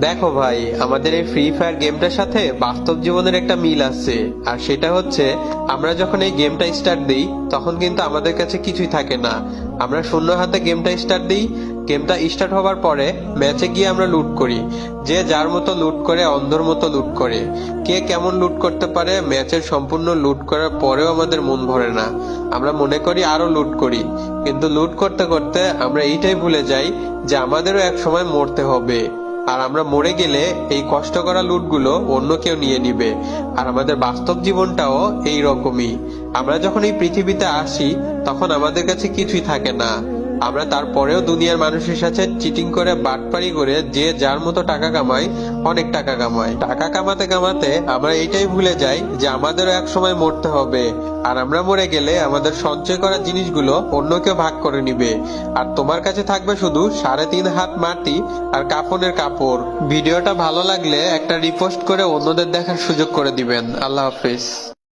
দেখো ভাই, আমাদের এই ফ্রি ফায়ার গেমটার সাথে বাস্তব জীবনের একটা মিল আছে। আর সেটা হচ্ছে, আমরা যখন এই গেমটা স্টার্ট দিই তখন কিন্তু আমাদের কাছে কিছুই থাকে না। আমরা শূন্য হাতে গেমটা স্টার্ট দিই। গেমটা স্টার্ট হওয়ার পরে ম্যাচে গিয়ে আমরা লুট করি। যে যার মতো লুট করে, অন্ধর মতো লুট করে। কে কেমন লুট করতে পারে, ম্যাচের সম্পূর্ণ লুট করার পরেও আমাদের মন ভরে না। আমরা মনে করি আরো লুট করি, কিন্তু লুট করতে করতে আমরা এইটাই ভুলে যাই যে আমাদেরও এক সময় মরতে হবে। আর আমরা মরে গেলে এই কষ্ট করা লুটগুলো অন্য কেউ নিয়ে নিবে। আর আমাদের বাস্তব জীবনটাও এই রকমই। আমরা যখন এই পৃথিবীতে আসি তখন আমাদের কাছে কিছুই থাকে না। আমরা তারপরেও দুনিয়ার মানুষের সাথে চিটিং করে, বাটপারি করে, যে যার মতো টাকা কামাই, অনেক টাকা কামাই। টাকা কামাতে কামাতে আমরা এইটাই ভুলে যাই যে আমাদেরও এক সময় মরতে হবে। আর আমরা মরে গেলে আমাদের সঞ্চয় করা জিনিসগুলো অন্য কেউ ভাগ করে নিবে। আর তোমার কাছে থাকবে শুধু 3.5 হাত মাটি আর কাফনের কাপড়। ভিডিওটা ভালো লাগলে একটা রিপোস্ট করে অন্যদের দেখার সুযোগ করে দিবেন। আল্লাহ হাফিজ।